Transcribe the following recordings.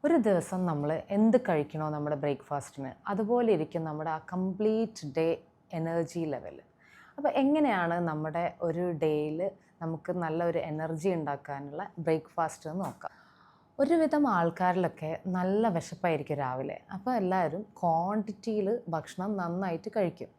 ഒരു ദിവസം നമ്മൾ എന്ത് കഴിക്കണോ നമ്മുടെ ബ്രേക്ക്ഫാസ്റ്റിന് അതുപോലെ ഇരിക്കും നമ്മുടെ ആ കംപ്ലീറ്റ് ഡേ എനർജി ലെവൽ. അപ്പോൾ എങ്ങനെയാണ് നമ്മുടെ ഒരു ഡേയിൽ നമുക്ക് നല്ലൊരു എനർജി ഉണ്ടാക്കാനുള്ള ബ്രേക്ക്ഫാസ്റ്റ് എന്ന് നോക്കാം. ഒരുവിധം ആൾക്കാരിലൊക്കെ നല്ല വിശപ്പായിരിക്കും രാവിലെ. അപ്പോൾ എല്ലാവരും ക്വാണ്ടിറ്റിയിൽ ഭക്ഷണം നന്നായിട്ട് കഴിക്കും.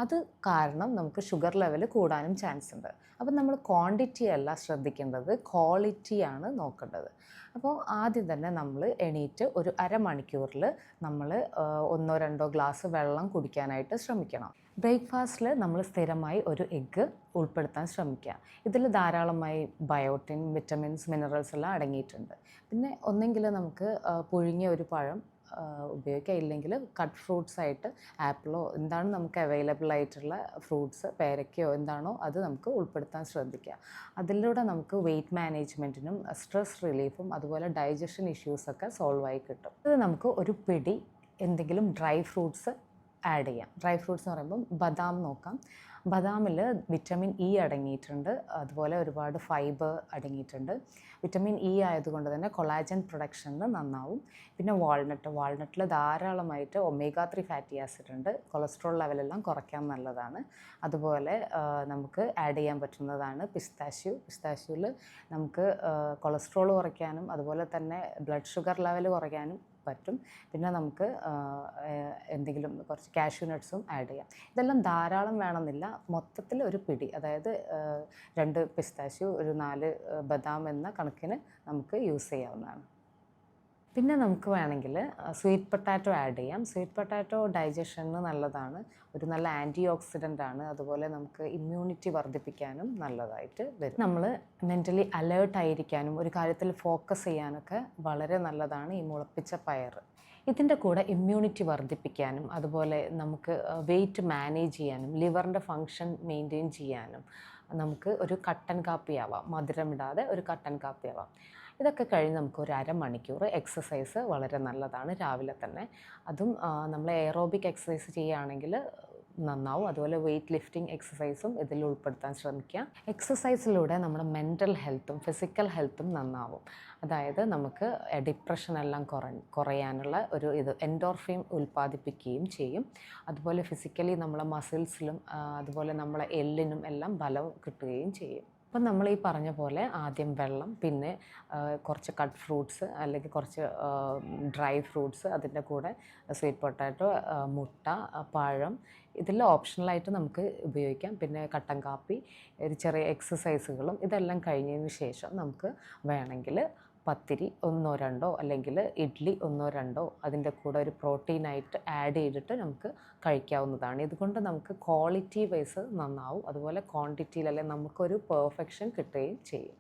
അത് കാരണം നമുക്ക് ഷുഗർ ലെവൽ കൂടാനും ചാൻസ് ഉണ്ട്. അപ്പോൾ നമ്മൾ ക്വാണ്ടിറ്റി അല്ല ശ്രദ്ധിക്കേണ്ടത്, ക്വാളിറ്റിയാണ് നോക്കേണ്ടത്. അപ്പോൾ ആദ്യം തന്നെ നമ്മൾ എണീറ്റ് ഒരു അരമണിക്കൂറിൽ നമ്മൾ ഒന്നോ രണ്ടോ ഗ്ലാസ് വെള്ളം കുടിക്കാനായിട്ട് ശ്രമിക്കണം. ബ്രേക്ക്ഫാസ്റ്റിൽ നമ്മൾ സ്ഥിരമായി ഒരു എഗ്ഗ് ഉൾപ്പെടുത്താൻ ശ്രമിക്കുക. ഇതിൽ ധാരാളമായി ബയോട്ടിൻ, വിറ്റമിൻസ്, മിനറൽസ് എല്ലാം അടങ്ങിയിട്ടുണ്ട്. പിന്നെ ഒന്നെങ്കിൽ നമുക്ക് പുഴുങ്ങിയ ഒരു പഴം ഉപയോഗിക്കുക, ഇല്ലെങ്കിൽ കട്ട് ഫ്രൂട്ട്സ് ആയിട്ട് ആപ്പിളോ എന്താണ് നമുക്ക് അവൈലബിൾ ആയിട്ടുള്ള ഫ്രൂട്ട്സ്, പേരയ്ക്കയോ എന്താണോ അത് നമുക്ക് ഉൾപ്പെടുത്താൻ ശ്രദ്ധിക്കുക. അതിലൂടെ നമുക്ക് വെയിറ്റ് മാനേജ്മെൻറ്റിനും സ്ട്രെസ് റിലീഫും അതുപോലെ ഡൈജഷൻ ഇഷ്യൂസൊക്കെ സോൾവ് ആയി കിട്ടും. ഇത് നമുക്ക് ഒരു പിടി എന്തെങ്കിലും ഡ്രൈ ഫ്രൂട്ട്സ് ആഡ് ചെയ്യാം. ഡ്രൈ ഫ്രൂട്ട്സ് എന്ന് പറയുമ്പം ബദാം നോക്കാം. ബദാമിൽ വിറ്റമിൻ ഇ അടങ്ങിയിട്ടുണ്ട്, അതുപോലെ ഒരുപാട് ഫൈബർ അടങ്ങിയിട്ടുണ്ട്. വിറ്റമിൻ ഇ ആയതുകൊണ്ട് തന്നെ കൊളാജൻ പ്രൊഡക്ഷന് നന്നാവും. പിന്നെ വാൾനട്ടിൽ ധാരാളമായിട്ട് ഒമേഗ 3 ഫാറ്റി ആസിഡ് ഉണ്ട്. കൊളസ്ട്രോൾ ലെവലെല്ലാം കുറയ്ക്കാൻ നല്ലതാണ്. അതുപോലെ നമുക്ക് ആഡ് ചെയ്യാൻ പറ്റുന്നതാണ് പിസ്താഷ്യൂവിൽ നമുക്ക് കൊളസ്ട്രോൾ കുറയ്ക്കാനും അതുപോലെ തന്നെ ബ്ലഡ് ഷുഗർ ലെവൽ കുറയ്ക്കാനും പറ്റും. പിന്നെ നമുക്ക് എന്തെങ്കിലും കുറച്ച് കാഷ്യൂ നട്ട്സും ആഡ് ചെയ്യാം. ഇതെല്ലാം ധാരാളം വേണമെന്നില്ല, മൊത്തത്തിൽ ഒരു പിടി, അതായത് 2 പിസ്താഷ്യൂ, ഒരു 4 ബദാം എന്ന കണക്കിന് നമുക്ക് യൂസ് ചെയ്യാവുന്നതാണ്. പിന്നെ നമുക്ക് വേണമെങ്കിൽ സ്വീറ്റ് പൊട്ടാറ്റോ ആഡ് ചെയ്യാം. സ്വീറ്റ് പൊട്ടാറ്റോ ഡൈജഷന് നല്ലതാണ്, ഒരു നല്ല ആൻറ്റി ഓക്സിഡൻ്റ് ആണ്. അതുപോലെ നമുക്ക് ഇമ്മ്യൂണിറ്റി വർദ്ധിപ്പിക്കാനും നല്ലതായിട്ട് വരും. നമ്മൾ മെൻ്റലി അലേർട്ടായിരിക്കാനും ഒരു കാര്യത്തിൽ ഫോക്കസ് ചെയ്യാനൊക്കെ വളരെ നല്ലതാണ് ഈ മുളപ്പിച്ച പയർ. ഇതിൻ്റെ കൂടെ ഇമ്മ്യൂണിറ്റി വർദ്ധിപ്പിക്കാനും അതുപോലെ നമുക്ക് വെയിറ്റ് മാനേജ് ചെയ്യാനും ലിവറിൻ്റെ ഫങ്ഷൻ മെയിൻറ്റെയിൻ ചെയ്യാനും നമുക്ക് ഒരു കട്ടൻ കാപ്പിയാവാം. മധുരമിടാതെ ഒരു കട്ടൻ കാപ്പിയാവാം. ഇതൊക്കെ കഴിഞ്ഞ് നമുക്ക് ഒരു അരമണിക്കൂർ എക്സസൈസ് വളരെ നല്ലതാണ് രാവിലെ തന്നെ. അതും നമ്മൾ എയറോബിക് എക്സസൈസ് ചെയ്യുകയാണെങ്കിൽ നന്നാവും. അതുപോലെ വെയ്റ്റ് ലിഫ്റ്റിംഗ് എക്സസൈസും ഇതിൽ ഉൾപ്പെടുത്താൻ ശ്രമിക്കുക. എക്സസൈസിലൂടെ നമ്മുടെ മെൻ്റൽ ഹെൽത്തും ഫിസിക്കൽ ഹെൽത്തും നന്നാവും. അതായത് നമുക്ക് ഡിപ്രഷനെല്ലാം കുറയാനുള്ള ഒരു എൻഡോർഫിൻ ഉൽപ്പാദിപ്പിക്കുകയും ചെയ്യും. അതുപോലെ ഫിസിക്കലി നമ്മളെ മസിൽസിലും അതുപോലെ നമ്മളെ എല്ലിനും എല്ലാം ബലം കിട്ടുകയും ചെയ്യും. അപ്പം നമ്മൾ ഈ പറഞ്ഞ പോലെ ആദ്യം വെള്ളം, പിന്നെ കുറച്ച് കട്ട് ഫ്രൂട്ട്സ് അല്ലെങ്കിൽ കുറച്ച് ഡ്രൈ ഫ്രൂട്ട്സ്, അതിൻ്റെ കൂടെ സ്വീറ്റ് പൊട്ടാറ്റോ, മുട്ട, പഴം, ഇതെല്ലാം ഓപ്ഷണലായിട്ട് നമുക്ക് ഉപയോഗിക്കാം. പിന്നെ കട്ടൻ കാപ്പി, ഒരു ചെറിയ എക്സസൈസുകളും ഇതെല്ലാം കഴിഞ്ഞതിന് ശേഷം നമുക്ക് വേണമെങ്കിൽ പത്തിരി 1-2 അല്ലെങ്കിൽ ഇഡ്ഡലി 1-2 അതിൻ്റെ കൂടെ ഒരു പ്രോട്ടീനായിട്ട് ആഡ് ചെയ്തിട്ട് നമുക്ക് കഴിക്കാവുന്നതാണ്. ഇതുകൊണ്ട് നമുക്ക് ക്വാളിറ്റി വൈസ് നന്നാവും, അതുപോലെ ക്വാണ്ടിറ്റിയിൽ നമുക്കൊരു പെർഫെക്ഷൻ കിട്ടുകയും ചെയ്യും.